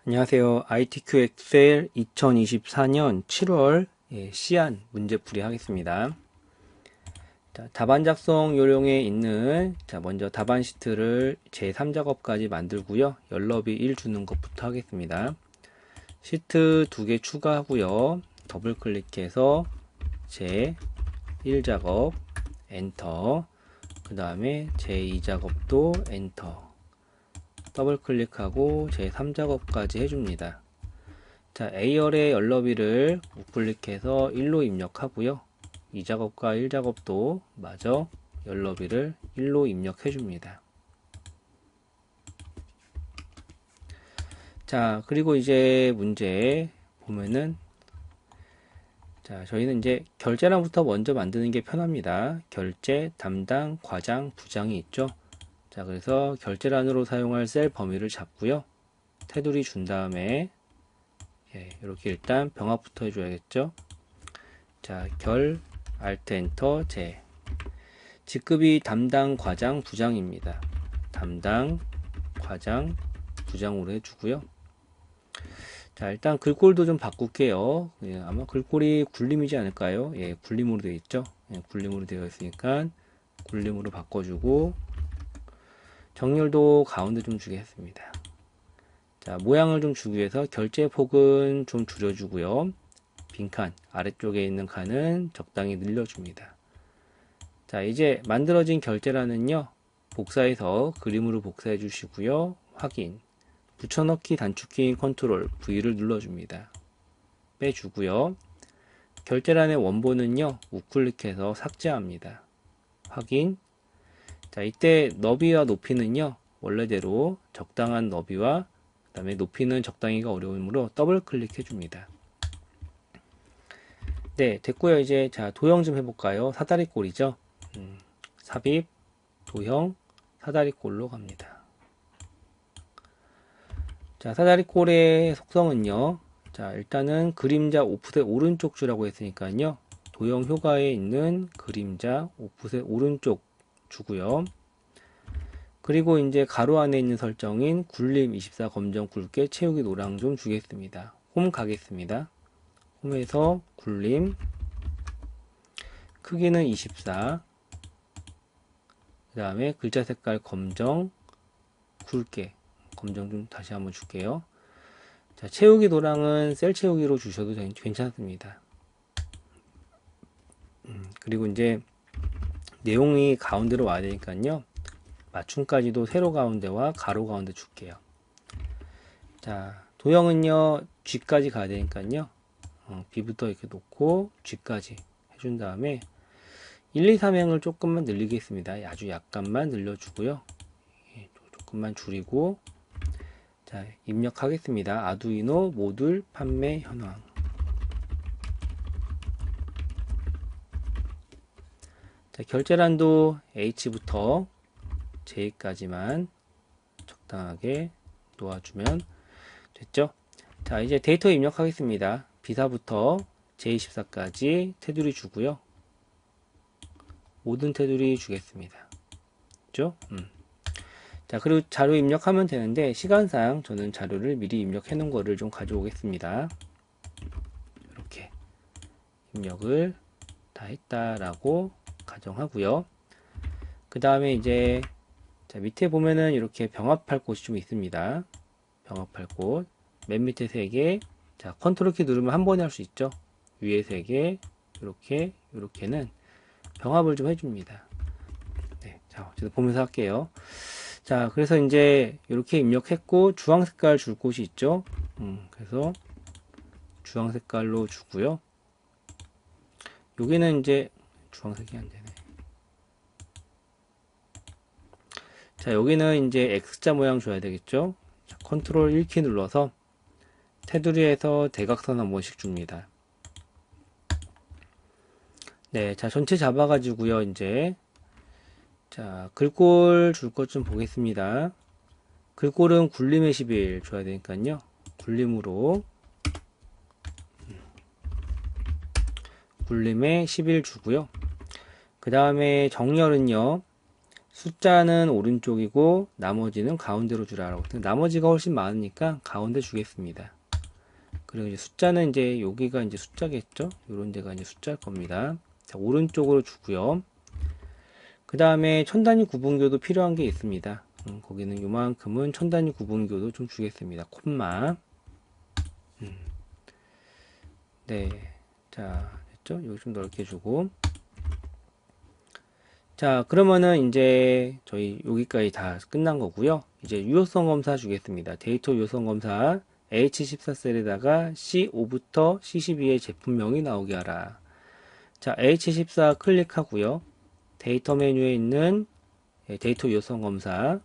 안녕하세요. ITQ 엑셀 2024년 7월 시안 문제풀이 하겠습니다. 자, 답안 작성 요령에 있는 먼저 답안 시트를 제3작업까지 만들고요. 열너비 1 주는 것부터 하겠습니다. 시트 2개 추가하고요. 더블 클릭해서 제1작업 엔터, 그 다음에 제2작업도 엔터, 더블 클릭하고 제3작업까지 해줍니다. 자, A열의 열너비를 우클릭해서 1로 입력하고요. 2작업과 1작업도 마저 열너비를 1로 입력해줍니다. 자, 그리고 이제 문제 보면은, 자, 저희는 이제 결제란부터 먼저 만드는 게 편합니다. 결제, 담당, 과장, 부장이 있죠. 자, 그래서 결제란으로 사용할 셀 범위를 잡고요. 테두리 준 다음에 이렇게 일단 병합부터 해줘야겠죠. 자, Alt 엔터 제. 직급이 담당, 과장, 부장입니다. 담당, 과장, 부장으로 해주고요. 자, 일단 글꼴도 좀 바꿀게요. 아마 글꼴이 굴림이지 않을까요? 굴림으로 되어 있죠. 굴림으로 되어 있으니까 굴림으로 바꿔주고, 정렬도 가운데 좀 주겠습니다. 자, 모양을 좀 주기 위해서 결제 폭은 좀 줄여주고요. 빈칸, 아래쪽에 있는 칸은 적당히 늘려줍니다. 자, 이제 만들어진 결제란은요, 복사해서 그림으로 복사해 주시고요. 확인, 붙여넣기 단축키 컨트롤 V를 눌러줍니다. 빼주고요. 결제란의 원본은요, 우클릭해서 삭제합니다. 확인. 자, 이때 너비와 높이는요, 원래대로 적당한 너비와 그 다음에 높이는 적당히가 어려우므로 더블 클릭해 줍니다. 네, 됐고요. 이제 자, 도형 좀 해볼까요? 사다리꼴이죠. 삽입, 도형, 사다리꼴로 갑니다. 자, 사다리꼴의 속성은요. 자, 일단은 그림자 오프셋 오른쪽 주라고 했으니까요. 도형 효과에 있는 그림자 오프셋 오른쪽 주고요. 그리고 이제 가로 안에 있는 설정인 굴림 24 검정 굵게 채우기 노랑 좀 주겠습니다. 홈 가겠습니다. 홈에서 굴림 크기는 24, 그 다음에 글자 색깔 검정 굵게 검정 좀 다시 한번 줄게요. 자, 채우기 노랑은 셀 채우기로 주셔도 괜찮습니다. 그리고 이제 내용이 가운데로 와야 되니까요. 맞춤까지도 세로 가운데와 가로 가운데 줄게요. 자, 도형은요, G까지 가야 되니까요. B부터 이렇게 놓고 G까지 해준 다음에 1, 2, 3행을 조금만 늘리겠습니다. 아주 약간만 늘려주고요. 조금만 줄이고, 자, 입력하겠습니다. 아두이노 모듈 판매 현황. 자, 결제란도 H부터 J까지만 적당하게 놓아주면 됐죠? 자, 이제 데이터 입력하겠습니다. B사부터 J14까지 테두리 주고요. 모든 테두리 주겠습니다. 그죠? 자, 그리고 자료 입력하면 되는데 시간상 저는 자료를 미리 입력해 놓은 거를 좀 가져오겠습니다. 이렇게 입력을 다 했다라고 가정하고요. 그 다음에 이제 자, 밑에 보면은 이렇게 병합할 곳이 좀 있습니다. 병합할 곳. 맨 밑에 3개. 자, 컨트롤 키 누르면 한 번에 할 수 있죠. 위에 3개. 이렇게는 병합을 좀 해줍니다. 네, 자, 어쨌든 보면서 할게요. 자, 그래서 이제 이렇게 입력했고, 주황 색깔 줄 곳이 있죠. 그래서 주황 색깔로 주고요. 여기는 이제 주황색이 안 되네. 자, 여기는 이제 X자 모양 줘야 되겠죠. 자, 컨트롤 1키 눌러서 테두리에서 대각선 한 번씩 줍니다. 네, 자, 전체 잡아가지고요, 이제. 자, 글꼴 줄 것 좀 보겠습니다. 글꼴은 굴림의 11 줘야 되니까요. 굴림으로. 굴림의 11 주고요. 그 다음에 정렬은요. 숫자는 오른쪽이고 나머지는 가운데로 주라고. 나머지가 훨씬 많으니까 가운데 주겠습니다. 그리고 이제 숫자는 이제 여기가 이제 숫자겠죠? 요런 데가 이제 숫자일 겁니다. 자, 오른쪽으로 주고요. 그 다음에 천단위 구분교도 필요한 게 있습니다. 거기는 요만큼은 천단위 구분교도 좀 주겠습니다. 콤마. 네. 자, 됐죠? 여기 좀 넓게 주고. 자, 그러면은 이제 저희 여기까지 다 끝난 거고요. 이제 유효성 검사 주겠습니다. 데이터 유효성 검사 H14셀에다가 C5부터 C12의 제품명이 나오게 하라. 자, H14 클릭하고요. 데이터 메뉴에 있는 데이터 유효성 검사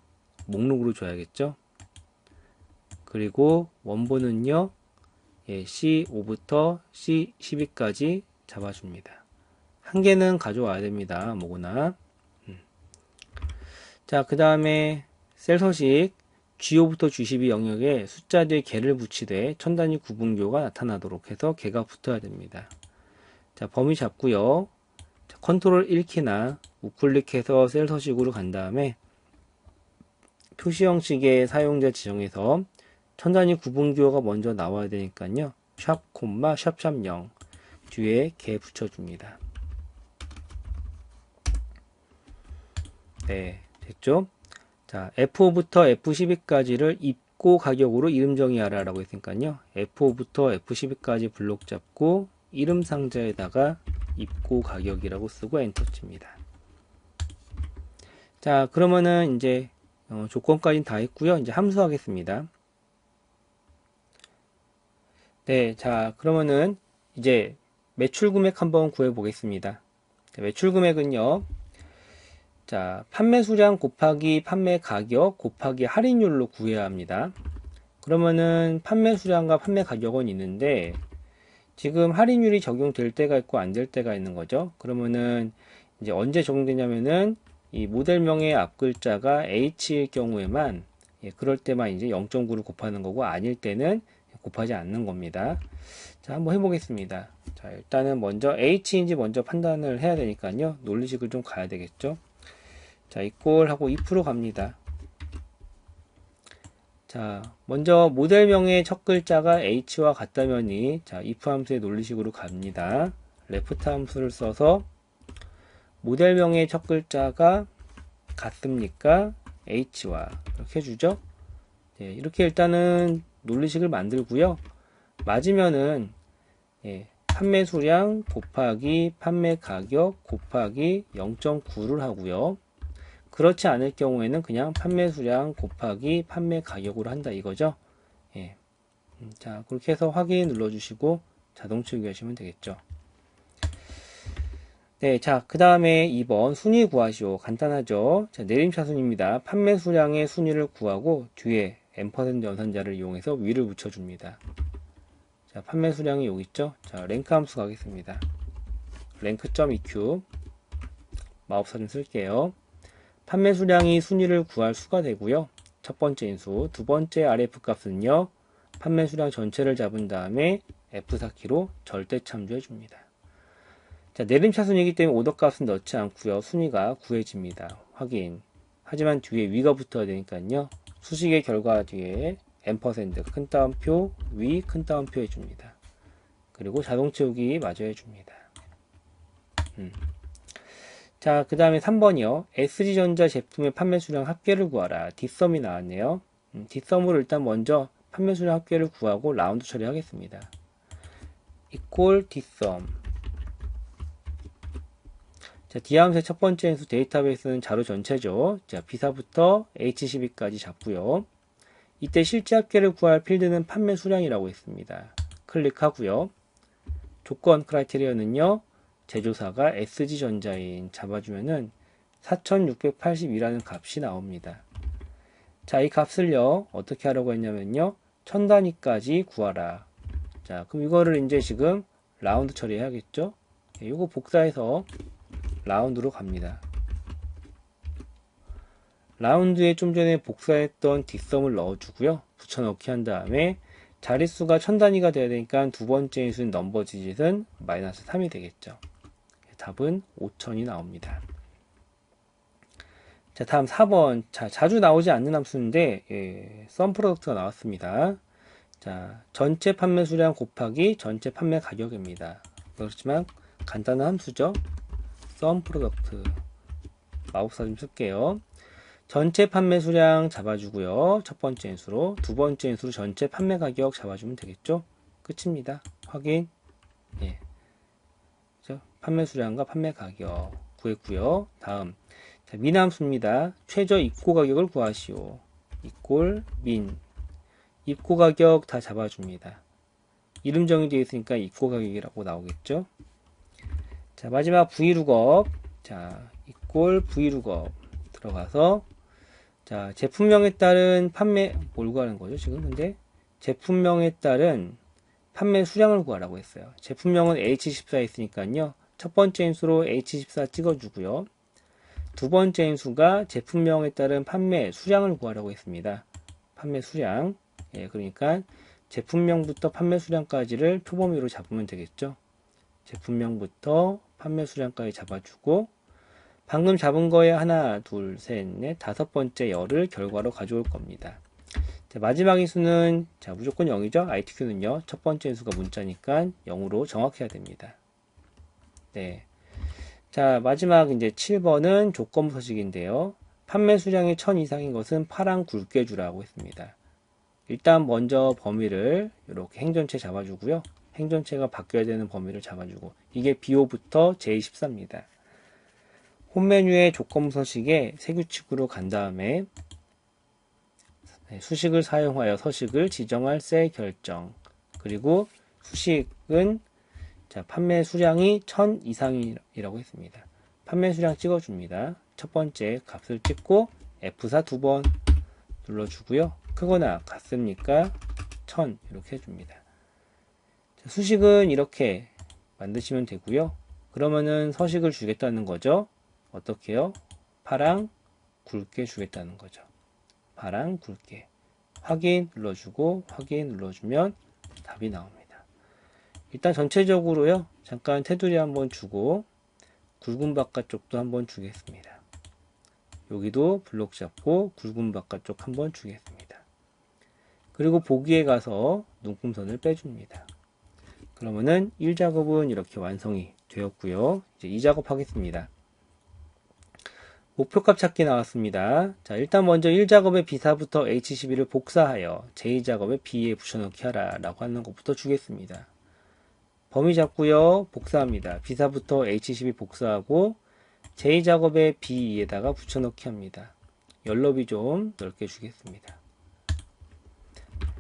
목록으로 줘야겠죠. 그리고 원본은요, C5부터 C12까지 잡아줍니다. 한 개는 가져와야 됩니다. 뭐구나. 자, 그 다음에 셀 서식 G5부터 G12 영역에 숫자 뒤에 개를 붙이되 천단위 구분교가 나타나도록 해서 개가 붙어야 됩니다. 자, 범위 잡고요. 자, 컨트롤 1키나 우클릭해서 셀 서식으로 간 다음에 표시 형식의 사용자 지정에서 천단위 구분교가 먼저 나와야 되니까요. 샵, 콤마, 샵샵 0 뒤에 개 붙여줍니다. 네, 됐죠? 자, F5부터 F12까지를 입고 가격으로 이름 정의하라 라고 했으니까요. F5부터 F12까지 블록 잡고 이름 상자에다가 입고 가격이라고 쓰고 엔터 칩니다. 자, 그러면은 이제 조건까지는 다 했고요. 이제 함수 하겠습니다. 네, 자, 그러면은 이제 매출 금액 한번 구해 보겠습니다. 매출 금액은요. 자, 판매 수량 곱하기 판매 가격 곱하기 할인율로 구해야 합니다. 그러면은 판매 수량과 판매 가격은 있는데 지금 할인율이 적용될 때가 있고 안 될 때가 있는 거죠. 그러면은 이제 언제 적용되냐면은 이 모델명의 앞 글자가 H일 경우에만 그럴 때만 이제 0.9를 곱하는 거고 아닐 때는 곱하지 않는 겁니다. 자, 한번 해보겠습니다. 자, 일단은 먼저 H인지 먼저 판단을 해야 되니까요. 논리식을 좀 가야 되겠죠. 자, 이꼴 하고 if 갑니다. 자, 먼저 모델명의 첫 글자가 H와 같다면이 자, if 함수의 논리식으로 갑니다. left 함수를 써서 모델명의 첫 글자가 같습니까? H와 이렇게 해주죠. 네, 이렇게 일단은 논리식을 만들고요. 맞으면은 판매 수량 곱하기 판매 가격 곱하기 0.9를 하고요. 그렇지 않을 경우에는 그냥 판매 수량 곱하기 판매 가격으로 한다 이거죠. 자, 그렇게 해서 확인 눌러주시고 자동 채우기하시면 되겠죠. 네, 자, 그 다음에 2번 순위 구하시오. 간단하죠. 자, 내림차순입니다. 판매 수량의 순위를 구하고 뒤에 M% 연산자를 이용해서 위를 붙여줍니다. 자, 판매 수량이 여기 있죠. 자, 랭크 함수 가겠습니다. 랭크.eq 마법사 좀 쓸게요. 판매 수량이 순위를 구할 수가 되고요. 첫 번째 인수, 두 번째 RF 값은요. 판매 수량 전체를 잡은 다음에 F4키로 절대 참조해 줍니다. 자, 내림차순이기 때문에 오더 값은 넣지 않고요. 순위가 구해집니다. 확인. 하지만 뒤에 위가 붙어야 되니까요. 수식의 결과 뒤에 M% 큰 따옴표, 위 큰 따옴표 해줍니다. 그리고 자동 채우기 마저 해줍니다. 자, 그 다음에 3번이요. SG전자 제품의 판매 수량 합계를 구하라. 뒷섬이 나왔네요. 뒷섬으로 일단 먼저 판매 수량 합계를 구하고 라운드 처리하겠습니다. equal 뒷섬. 자, D함수의 첫 번째 인수 데이터베이스는 자료 전체죠. 자, B4부터 H12까지 잡고요. 이때 실제 합계를 구할 필드는 판매 수량이라고 했습니다. 클릭하고요. 조건 크라이테리어는요. 제조사가 SG전자인 잡아주면은 4682라는 값이 나옵니다. 자, 이 값을요. 어떻게 하라고 했냐면요. 1000단위까지 구하라. 자, 그럼 이거를 이제 지금 라운드 처리해야겠죠. 이거 복사해서 라운드로 갑니다. 라운드에 좀 전에 복사했던 뒷섬을 넣어주고요. 붙여넣기 한 다음에 자릿수가 1000단위가 돼야 되니까 두 번째 인수인 넘버 디짓은 마이너스 3이 되겠죠. 답은 5000이 나옵니다. 자, 다음 4번. 자, 자주 나오지 않는 함수인데, 예, 썸 프로덕트가 나왔습니다. 자, 전체 판매 수량 곱하기 전체 판매 가격입니다. 그렇지만 간단한 함수죠. 썸 프로덕트. 마법사 좀 쓸게요. 전체 판매 수량 잡아주고요. 첫 번째 인수로. 두 번째 인수로 전체 판매 가격 잡아주면 되겠죠. 끝입니다. 확인. 예. 그렇죠? 판매 수량과 판매 가격 구했고요. 다음. 자, 민함수입니다. 최저 입고 가격을 구하시오. 이꼴 민. 입고 가격 다 잡아줍니다. 이름 정의되어 있으니까 입고 가격이라고 나오겠죠. 자, 마지막 vlookup. 자, 이꼴 vlookup 들어가서 자, 제품명에 따른 판매 뭘 구하는 거죠, 지금? 근데 제품명에 따른 판매 수량을 구하라고 했어요. 제품명은 H14에 있으니까요. 첫 번째 인수로 H14 찍어주고요. 두 번째 인수가 제품명에 따른 판매 수량을 구하라고 했습니다. 판매 수량. 예, 그러니까 제품명부터 판매 수량까지를 표범위로 잡으면 되겠죠. 제품명부터 판매 수량까지 잡아주고 방금 잡은 거에 하나, 둘, 셋, 넷, 다섯 번째 열을 결과로 가져올 겁니다. 자, 마지막 인수는 자, 무조건 0이죠. ITQ는요. 첫 번째 인수가 문자니까 0으로 정확해야 됩니다. 네. 자, 마지막 이제 7번은 조건부 서식인데요. 판매 수량이 1000 이상인 것은 파랑 굵게 주라고 했습니다. 일단 먼저 범위를 이렇게 행전체 잡아주고요. 행전체가 바뀌어야 되는 범위를 잡아주고 이게 BO부터 J14입니다. 홈 메뉴의 조건부 서식에 새 규칙으로 간 다음에 수식을 사용하여 서식을 지정할 셀 결정. 그리고 수식은 자, 판매 수량이 1000 이상이라고 했습니다. 판매 수량 찍어줍니다. 첫 번째 값을 찍고 F4 두 번 눌러주고요. 크거나 같습니까? 1000 이렇게 해줍니다. 자, 수식은 이렇게 만드시면 되고요. 그러면은 서식을 주겠다는 거죠. 어떻게요? 파랑 굵게 주겠다는 거죠. 파랑 굵게. 확인 눌러주고 확인 눌러주면 답이 나옵니다. 일단 전체적으로요. 잠깐 테두리 한번 주고 굵은 바깥쪽도 한번 주겠습니다. 여기도 블록 잡고 굵은 바깥쪽 한번 주겠습니다. 그리고 보기에 가서 눈금선을 빼줍니다. 그러면은 1작업은 이렇게 완성이 되었고요. 이제 2작업 하겠습니다. 목표값 찾기 나왔습니다. 자, 일단 먼저 1작업의 비사부터 H12를 복사하여 j-작업의 b에 붙여넣기 하라 라고 하는 것부터 주겠습니다. 범위 잡고요. 복사합니다. 비사부터 H12 복사하고 j-작업의 b에다가 붙여넣기 합니다. 연럽이 좀 넓게 주겠습니다.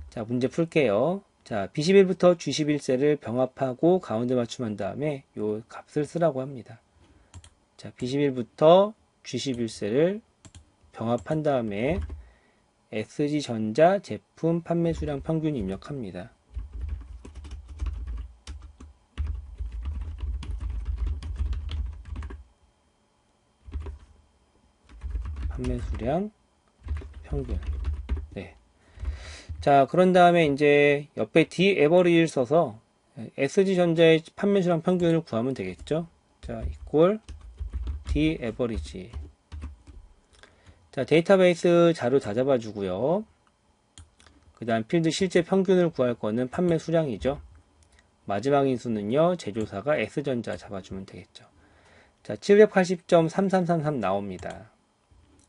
자, 문제 풀게요. 자, B11부터 G11셀을 병합하고 가운데 맞춤한 다음에 요 값을 쓰라고 합니다. 자, B11부터 G11셀을 병합한 다음에 SG전자 제품 판매 수량 평균 입력합니다. 판매 수량 평균. 네. 자, 그런 다음에 이제 옆에 D 에버리지를 써서 SG전자의 판매 수량 평균을 구하면 되겠죠. 자, 이꼴 D 에버리지. 자, 데이터베이스 자료 다 잡아주고요. 그 다음 필드 실제 평균을 구할 거는 판매 수량이죠. 마지막 인수는요, 제조사가 S전자 잡아주면 되겠죠. 자, 780.3333 나옵니다.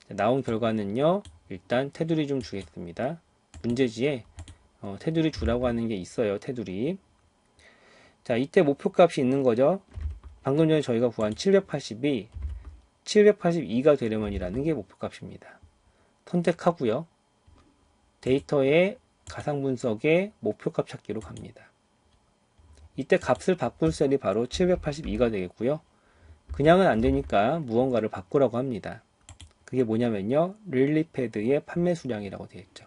자, 나온 결과는요, 일단 테두리 좀 주겠습니다. 문제지에 테두리 주라고 하는 게 있어요. 테두리. 자, 이때 목표값이 있는 거죠. 방금 전에 저희가 구한 780이 782가 되려면이라는 게 목표값입니다. 선택하고요. 데이터의 가상분석에 목표값 찾기로 갑니다. 이때 값을 바꿀 셀이 바로 782가 되겠고요. 그냥은 안 되니까 무언가를 바꾸라고 합니다. 그게 뭐냐면요. 릴리패드의 판매 수량이라고 되어 있죠.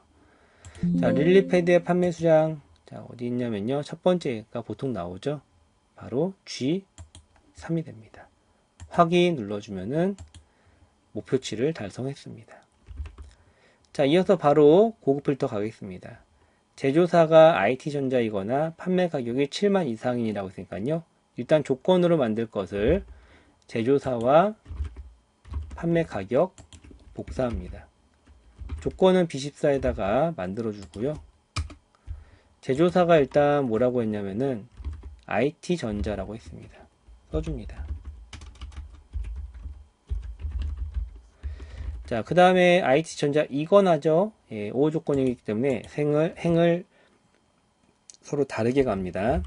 자, 릴리패드의 판매 수량, 자, 어디 있냐면요. 첫 번째가 보통 나오죠. 바로 G3이 됩니다. 확인 눌러주면은 목표치를 달성했습니다. 자, 이어서 바로 고급 필터 가겠습니다. 제조사가 IT전자이거나 판매 가격이 7만 이상이라고 했으니까요. 일단 조건으로 만들 것을 제조사와 판매 가격 복사합니다. 조건은 B14에다가 만들어주고요. 제조사가 일단 뭐라고 했냐면은 IT전자라고 했습니다. 써줍니다. 자, 그 다음에 IT전자 이건하죠. 예, 5호 조건이기 때문에 행을 서로 다르게 갑니다.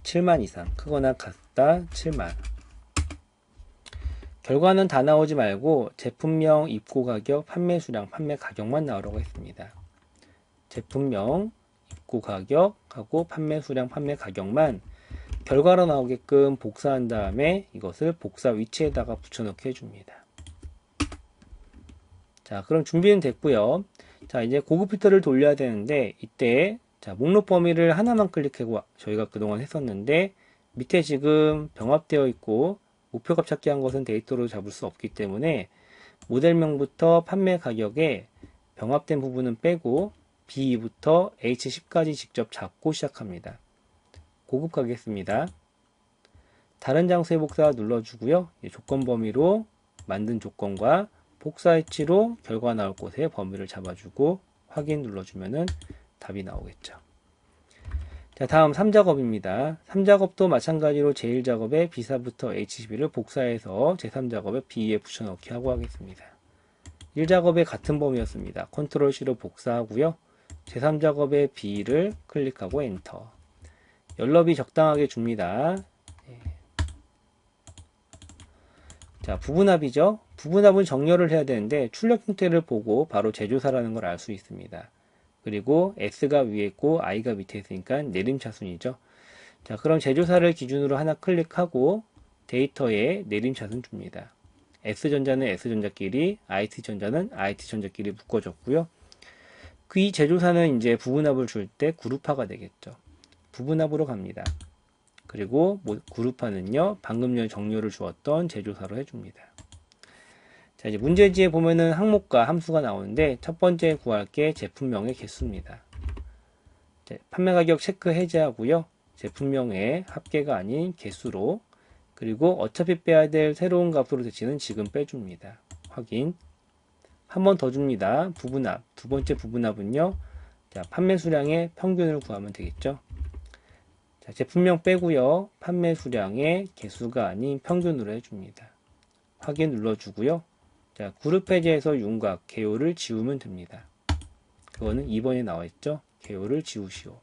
7만 이상, 크거나 같다 7만. 결과는 다 나오지 말고 제품명, 입고 가격, 판매 수량, 판매 가격만 나오라고 했습니다. 제품명, 입고 가격하고 판매 수량, 판매 가격만 결과로 나오게끔 복사한 다음에 이것을 복사 위치에다가 붙여넣게 해줍니다. 자, 그럼 준비는 됐고요. 자, 이제 고급 필터를 돌려야 되는데 이때 자, 목록 범위를 하나만 클릭하고 저희가 그동안 했었는데 밑에 지금 병합되어 있고 목표값 찾기 한 것은 데이터로 잡을 수 없기 때문에 모델명부터 판매 가격에 병합된 부분은 빼고 B2부터 H10까지 직접 잡고 시작합니다. 고급 가겠습니다. 다른 장소의 복사 눌러주고요. 조건 범위로 만든 조건과 복사 위치로 결과 나올 곳에 범위를 잡아주고 확인 눌러주면은 답이 나오겠죠. 자, 다음 3작업입니다. 3작업도 마찬가지로 제1작업에 B4부터 H12를 복사해서 제3작업에 B에 붙여넣기 하고 하겠습니다. 1작업에 같은 범위였습니다. 컨트롤 C로 복사하고요. 제3작업에 B를 클릭하고 엔터. 연럽이 적당하게 줍니다. 자, 부분합이죠. 부분합은 정렬을 해야 되는데 출력 형태를 보고 바로 제조사라는 걸 알 수 있습니다. 그리고 S가 위에 있고 I가 밑에 있으니까 내림차순이죠. 자, 그럼 제조사를 기준으로 하나 클릭하고 데이터에 내림차순 줍니다. S전자는 S전자끼리, IT전자는 IT전자끼리 묶어줬고요. 그 이 제조사는 이제 부분합을 줄 때 그룹화가 되겠죠. 부분합으로 갑니다. 그리고 그룹화는요, 방금 전에 정렬을 주었던 제조사로 해줍니다. 자, 이제 문제지에 보면은 항목과 함수가 나오는데 첫 번째 구할 게 제품명의 개수입니다. 판매 가격 체크 해제하고요. 제품명의 합계가 아닌 개수로, 그리고 어차피 빼야 될 새로운 값으로 대치는 지금 빼줍니다. 확인. 한 번 더 줍니다. 부분합. 두 번째 부분합은요. 자, 판매 수량의 평균을 구하면 되겠죠. 자, 제품명 빼고요. 판매 수량의 개수가 아닌 평균으로 해줍니다. 확인 눌러주고요. 자, 그룹 해제에서 윤곽, 개요를 지우면 됩니다. 그거는 2번에 나와 있죠. 개요를 지우시오.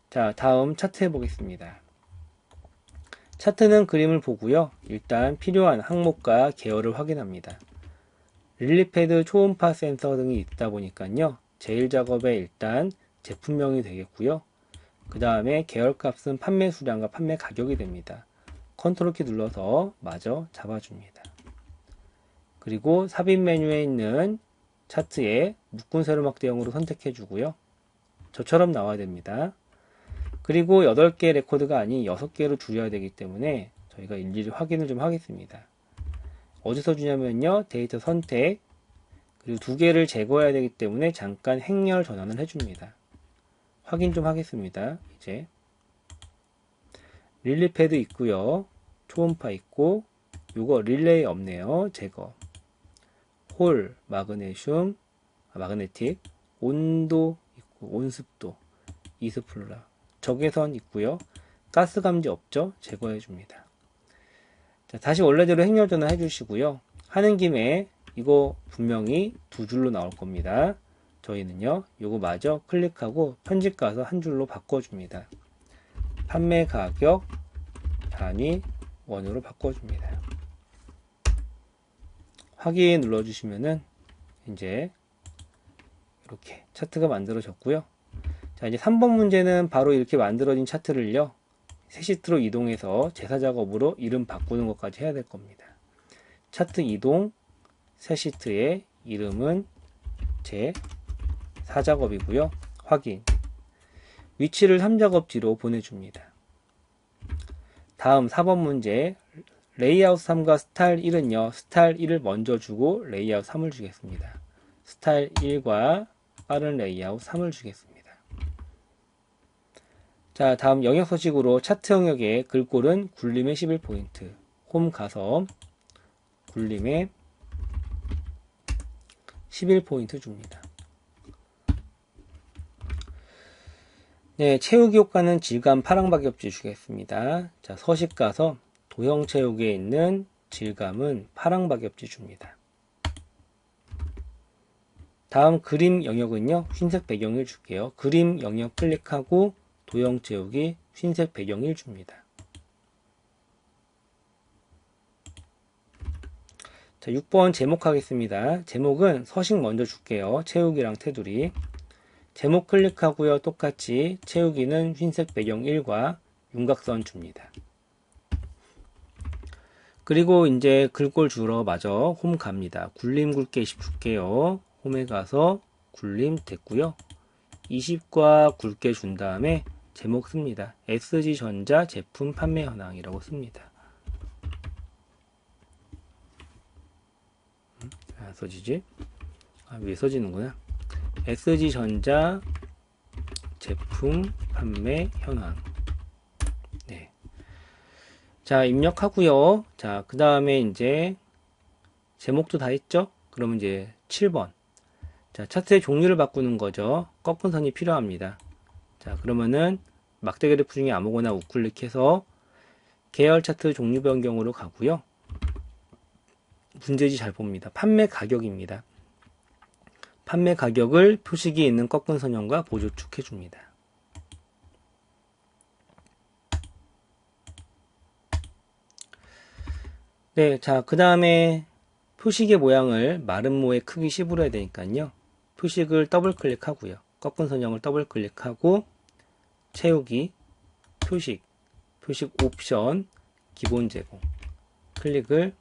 자, 다음 차트 해보겠습니다. 차트는 그림을 보고요. 일단 필요한 항목과 계열을 확인합니다. 릴리패드, 초음파 센서 등이 있다 보니까요. 제1작업에 일단 제품명이 되겠고요. 그 다음에 계열값은 판매 수량과 판매 가격이 됩니다. 컨트롤 키 눌러서 마저 잡아줍니다. 그리고 삽입 메뉴에 있는 차트에 묶은 세로막 대형으로 선택해 주고요. 저처럼 나와야 됩니다. 그리고 8개 레코드가 아닌 6개로 줄여야 되기 때문에 저희가 일일이 확인을 좀 하겠습니다. 어디서 주냐면요. 데이터 선택, 그리고 2개를 제거해야 되기 때문에 잠깐 행렬 전환을 해줍니다. 확인 좀 하겠습니다. 이제 릴리 패드 있고요. 초음파 있고, 요거 릴레이 없네요. 제거. 홀, 마그네슘, 마그네틱, 온도 있고, 온습도, 이스플라, 적외선 있고요. 가스 감지 없죠? 제거해 줍니다. 자, 다시 원래대로 행렬 전환 해주시고요. 하는 김에 이거 분명히 2줄로 나올 겁니다. 저희는요, 요거 마저 클릭하고 편집 가서 한 줄로 바꿔줍니다. 판매 가격 단위 원으로 바꿔줍니다. 확인 눌러주시면은 이제 이렇게 차트가 만들어졌고요. 자, 이제 3번 문제는 바로 이렇게 만들어진 차트를요, 새 시트로 이동해서 제사작업으로 이름 바꾸는 것까지 해야 될 겁니다. 차트 이동, 새 시트의 이름은 제 4작업이고요. 확인. 위치를 3작업 뒤로 보내줍니다. 다음 4번 문제, 레이아웃 3과 스타일 1은요, 스타일 1을 먼저 주고 레이아웃 3을 주겠습니다. 스타일 1과 빠른 레이아웃 3을 주겠습니다. 자, 다음 영역 서식으로 차트 영역의 글꼴은 굴림의 11포인트. 홈 가서 굴림의 11포인트 줍니다. 네, 채우기 효과는 질감 파랑박엽지 주겠습니다. 자, 서식 가서 도형 채우기에 있는 질감은 파랑박엽지 줍니다. 다음 그림 영역은요, 흰색 배경 1 줄게요. 그림 영역 클릭하고 도형 채우기 흰색 배경 1 줍니다. 자, 6번 제목 하겠습니다. 제목은 서식 먼저 줄게요. 채우기랑 테두리. 제목 클릭하고요. 똑같이 채우기는 흰색 배경 1과 윤곽선 줍니다. 그리고 이제 글꼴 주러 마저 홈 갑니다. 굴림 굵게 20 줄게요. 홈에 가서 굴림 됐고요. 20과 굵게 준 다음에 제목 씁니다. SG전자 제품 판매 현황이라고 씁니다. 안 써지지? 위에 써지는구나. SG전자 제품 판매 현황. 네. 자, 입력하고요. 자, 그 다음에 이제 제목도 다 했죠? 그러면 이제 7번. 자, 차트의 종류를 바꾸는 거죠. 꺾은 선이 필요합니다. 자, 그러면은 막대 그래프 중에 아무거나 우클릭해서 계열 차트 종류 변경으로 가고요. 문제지 잘 봅니다. 판매 가격입니다. 판매 가격을 표식이 있는 꺾은 선형과 보조축 해줍니다. 네, 자, 그 다음에 표식의 모양을 마름모의 크기 10으로 해야 되니까요. 표식을 더블 클릭하고요. 꺾은 선형을 더블 클릭하고 채우기, 표식 옵션, 기본 제공 클릭을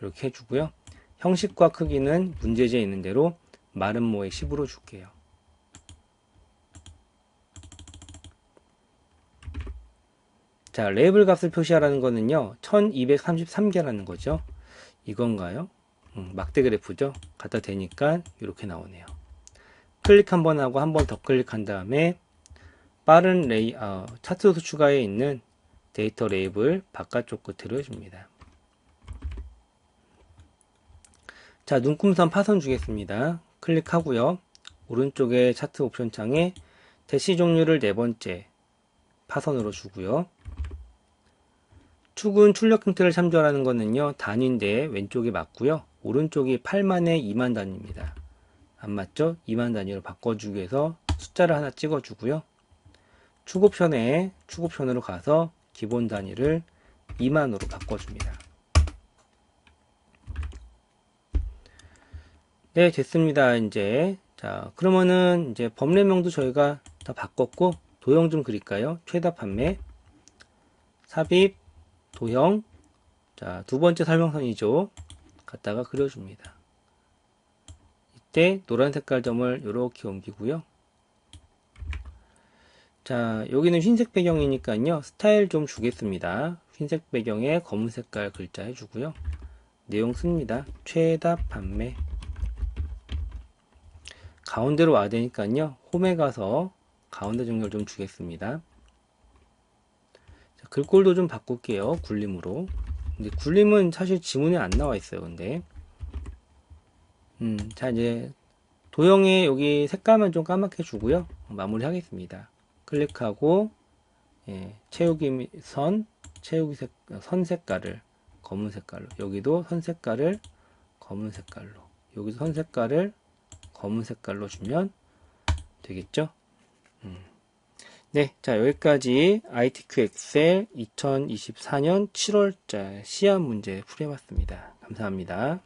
이렇게 해주고요. 형식과 크기는 문제지에 있는 대로 마름모의 10으로 줄게요. 자, 레이블 값을 표시하라는 거는요, 1233개라는 거죠. 이건가요? 막대 그래프죠. 갖다 대니까 이렇게 나오네요. 클릭 한번 하고 한 번 더 클릭한 다음에 빠른 차트 수 추가에 있는 데이터 레이블 바깥쪽 끝으로 해줍니다. 자, 눈금선 파선 주겠습니다. 클릭하고요. 오른쪽에 차트 옵션 창에 대시 종류를 네 번째 파선으로 주고요. 축은 출력 형태를 참조하라는 거는요, 단위인데 왼쪽이 맞고요. 오른쪽이 8만에 2만 단위입니다. 안 맞죠? 2만 단위로 바꿔주기 위해서 숫자를 하나 찍어주고요. 축 옵션으로 가서 기본 단위를 2만으로 바꿔줍니다. 네, 됐습니다. 이제 자, 그러면은 이제 범례명도 저희가 다 바꿨고 도형 좀 그릴까요? 최다 판매, 삽입, 도형. 자, 두 번째 설명선이죠. 갖다가 그려줍니다. 이때 노란 색깔 점을 이렇게 옮기고요. 자, 여기는 흰색 배경이니까요. 스타일 좀 주겠습니다. 흰색 배경에 검은 색깔 글자 해주고요. 내용 씁니다. 최다 판매. 가운데로 와야 되니까요. 홈에 가서 가운데 정렬 좀 주겠습니다. 자, 글꼴도 좀 바꿀게요. 굴림으로. 근데 굴림은 사실 지문에 안 나와 있어요. 근데 자, 이제 도형에 여기 색깔만 좀 까맣게 주고요. 마무리 하겠습니다. 클릭하고 채우기 선 색깔을 검은 색깔로, 여기도 선 색깔을 검은 색깔로, 여기도 선 색깔을 검은 색깔로 주면 되겠죠? 네, 자, 여기까지 ITQ 엑셀 2024년 7월달 시험 문제 풀이해봤습니다. 감사합니다.